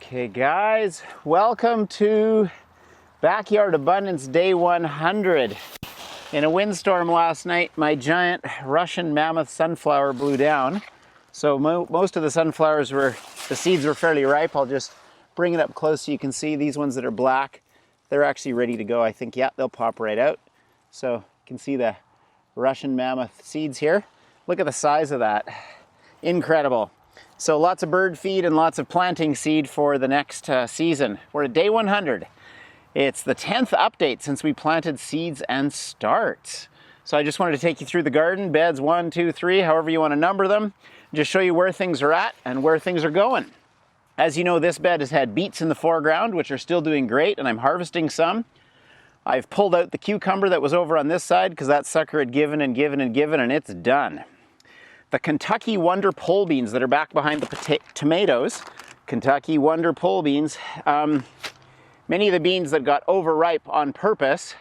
Okay guys, welcome to Backyard Abundance Day 100. In a windstorm last night, my giant Russian mammoth sunflower blew down. So most of the sunflowers the seeds were fairly ripe. I'll just bring it up close so you can see these ones that are black. They're actually ready to go. I think, yeah, they'll pop right out. So you can see the Russian mammoth seeds here. Look at the size of that. Incredible. So lots of bird feed and lots of planting seed for the next season. We're at day 100. It's the 10th update since we planted seeds and starts. So I just wanted to take you through the garden, beds 1, 2, 3, however you want to number them. Just show you where things are at and where things are going. As you know, this bed has had beets in the foreground, which are still doing great, and I'm harvesting some. I've pulled out the cucumber that was over on this side because that sucker had given and given and given, and it's done. The Kentucky Wonder pole beans that are back behind the tomatoes, Kentucky Wonder pole beans, many of the beans that got overripe on purpose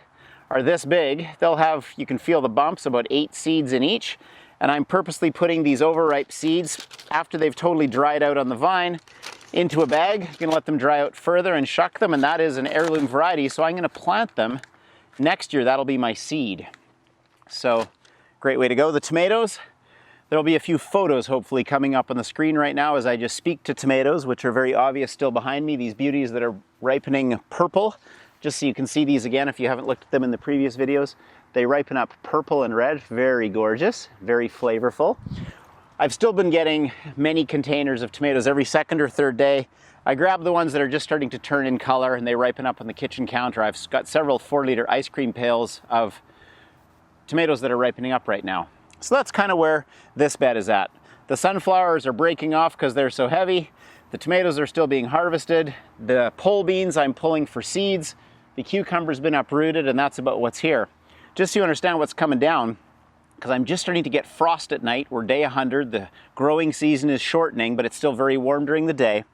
are this big. They'll have, you can feel the bumps, about 8 seeds in each. And I'm purposely putting these overripe seeds, after they've totally dried out on the vine, into a bag. I'm gonna let them dry out further and shuck them, and that is an heirloom variety, so I'm gonna plant them next year. That'll be my seed. So, great way to go. The tomatoes, there'll be a few photos hopefully coming up on the screen right now as I just speak to tomatoes, which are very obvious still behind me, these beauties that are ripening purple. Just so you can see these again if you haven't looked at them in the previous videos. They ripen up purple and red, very gorgeous, very flavorful. I've still been getting many containers of tomatoes every second or third day. I grab the ones that are just starting to turn in color and they ripen up on the kitchen counter. I've got several 4-liter ice cream pails of tomatoes that are ripening up right now. So that's kind of where this bed is at. The sunflowers are breaking off because they're so heavy. The tomatoes are still being harvested. The pole beans I'm pulling for seeds. The cucumber's been uprooted, and that's about what's here. Just so you understand what's coming down, because I'm just starting to get frost at night. We're day 100. The growing season is shortening, but it's still very warm during the day.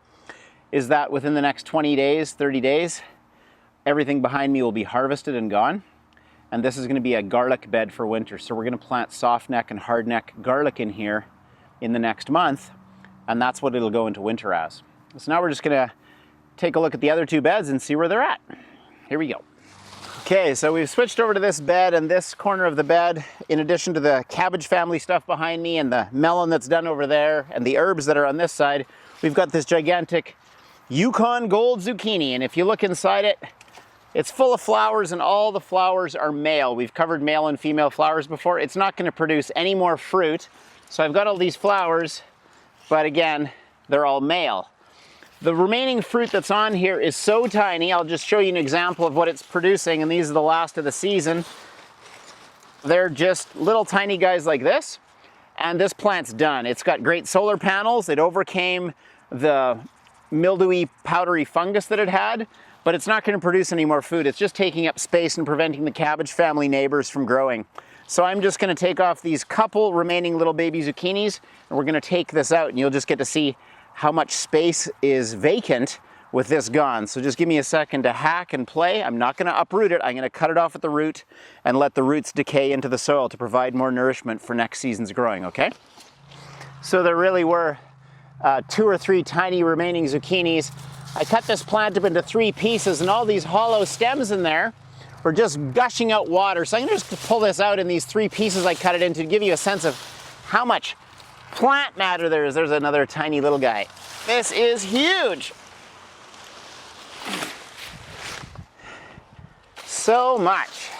Is that within the next 20 days, 30 days, everything behind me will be harvested and gone. And this is going to be a garlic bed for winter. So we're going to plant soft neck and hard neck garlic in here in the next month. And that's what it'll go into winter as. So now we're just going to take a look at the other 2 beds and see where they're at. Here we go. Okay, so we've switched over to this bed, and this corner of the bed, in addition to the cabbage family stuff behind me and the melon that's done over there and the herbs that are on this side, we've got this gigantic Yukon gold zucchini. And if you look inside it, it's full of flowers, and all the flowers are male. We've covered male and female flowers before. It's not going to produce any more fruit. So I've got all these flowers, but again, they're all male. The remaining fruit that's on here is so tiny. I'll just show you an example of what it's producing, and these are the last of the season. They're just little tiny guys like this, and this plant's done. It's got great solar panels. It overcame the mildewy, powdery fungus that it had. But it's not going to produce any more food. It's just taking up space and preventing the cabbage family neighbors from growing. So I'm just going to take off these couple remaining little baby zucchinis, and we're going to take this out, and you'll just get to see how much space is vacant with this gone. So just give me a second to hack and play. I'm not going to uproot it. I'm going to cut it off at the root and let the roots decay into the soil to provide more nourishment for next season's growing, okay? So there really were 2 or 3 tiny remaining zucchinis. I cut this plant up into 3 pieces, and all these hollow stems in there were just gushing out water. So I'm going to just pull this out in these 3 pieces I cut it into to give you a sense of how much plant matter there is. There's another tiny little guy. This is huge. So much.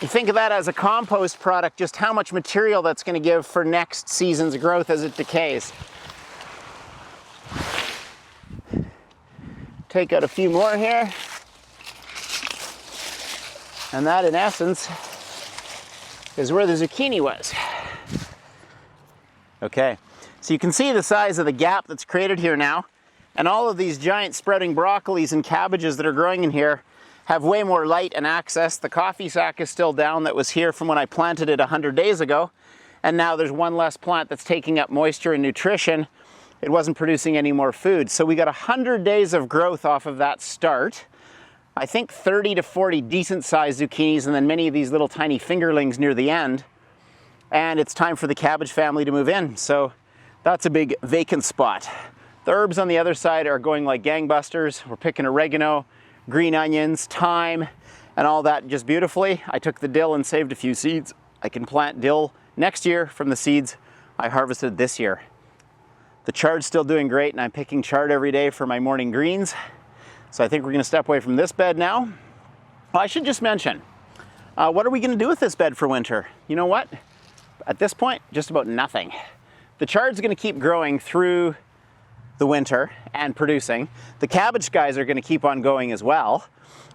You think of that as a compost product, just how much material that's going to give for next season's growth as it decays. Take out a few more here. And that, in essence, is where the zucchini was. Okay, so you can see the size of the gap that's created here now. And all of these giant sprouting broccolis and cabbages that are growing in here have way more light and access. The coffee sack is still down that was here from when I planted it 100 days ago. And now there's one less plant that's taking up moisture and nutrition. It wasn't producing any more food. So we got 100 days of growth off of that start. I think 30 to 40 decent sized zucchinis, and then many of these little tiny fingerlings near the end. And it's time for the cabbage family to move in. So That's a big vacant spot. The herbs on the other side are going like gangbusters. We're picking oregano, green onions, thyme, and all that just beautifully. I took the dill and saved a few seeds. I can plant dill next year from the seeds I harvested this year. The chard's still doing great, and I'm picking chard every day for my morning greens. So I think we're gonna step away from this bed now. Well, I should just mention, what are we gonna do with this bed for winter? You know what? At this point, just about nothing. The chard's gonna keep growing through the winter and producing. The cabbage guys are gonna keep on going as well.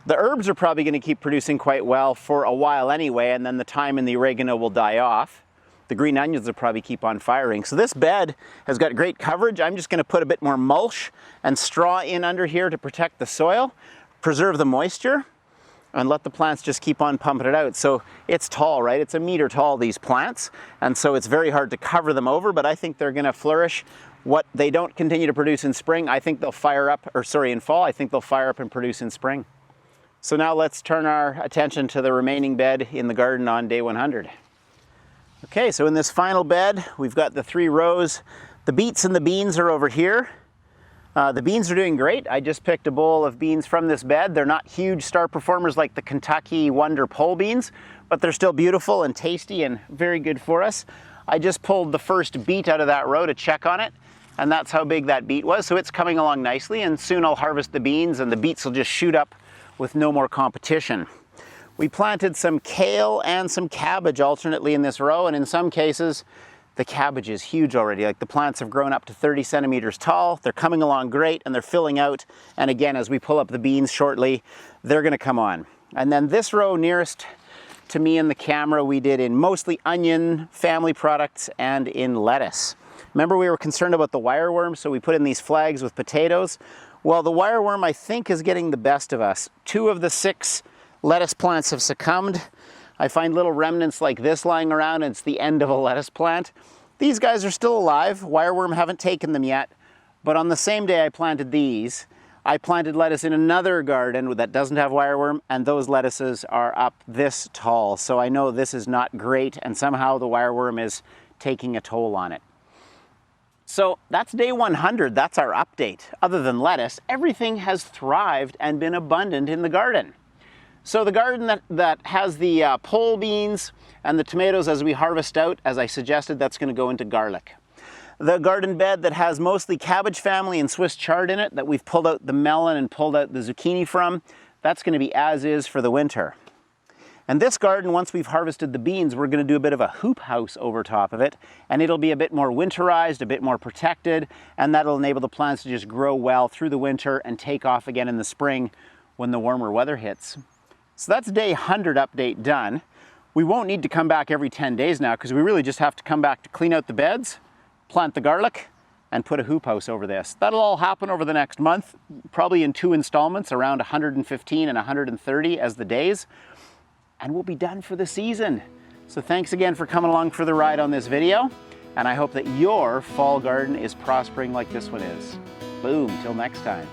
The herbs are probably gonna keep producing quite well for a while anyway, and then the thyme and the oregano will die off. The green onions will probably keep on firing. So this bed has got great coverage. I'm just gonna put a bit more mulch and straw in under here to protect the soil, preserve the moisture, and let the plants just keep on pumping it out. So it's tall, right? It's a meter tall, these plants. And so it's very hard to cover them over, but I think they're gonna flourish. What they don't continue to produce in spring, I think they'll fire up, in fall, I think they'll fire up and produce in spring. So now let's turn our attention to the remaining bed in the garden on day 100. Okay, so in this final bed, we've got the 3 rows. The beets and the beans are over here. The beans are doing great. I just picked a bowl of beans from this bed. They're not huge star performers like the Kentucky Wonder pole beans, but they're still beautiful and tasty and very good for us. I just pulled the first beet out of that row to check on it, and that's how big that beet was. So it's coming along nicely, and soon I'll harvest the beans and the beets will just shoot up with no more competition. We planted some kale and some cabbage alternately in this row, and in some cases, the cabbage is huge already. Like the plants have grown up to 30 centimeters tall. They're coming along great and they're filling out. And again, as we pull up the beans shortly, they're gonna come on. And then this row nearest to me in the camera, we did in mostly onion, family products, and in lettuce. Remember we were concerned about the wireworm, so we put in these flags with potatoes. Well, the wireworm I think is getting the best of us. 2 of the 6 lettuce plants have succumbed. I find little remnants like this lying around, and it's the end of a lettuce plant. These guys are still alive. Wireworm haven't taken them yet, but on the same day I planted these, I planted lettuce in another garden that doesn't have wireworm, and those lettuces are up this tall. So I know this is not great, and somehow the wireworm is taking a toll on it. So that's day 100, that's our update. Other than lettuce, everything has thrived and been abundant in the garden. So the garden that has the pole beans and the tomatoes as we harvest out, as I suggested, that's gonna go into garlic. The garden bed that has mostly cabbage family and Swiss chard in it, that we've pulled out the melon and pulled out the zucchini from, that's gonna be as is for the winter. And this garden, once we've harvested the beans, we're gonna do a bit of a hoop house over top of it, and it'll be a bit more winterized, a bit more protected, and that'll enable the plants to just grow well through the winter and take off again in the spring when the warmer weather hits. So that's day 100 update done. We won't need to come back every 10 days now because we really just have to come back to clean out the beds, plant the garlic, and put a hoop house over this. That'll all happen over the next month, probably in 2 installments, around 115 and 130 as the days, and we'll be done for the season. So thanks again for coming along for the ride on this video, and I hope that your fall garden is prospering like this one is. Boom, till next time.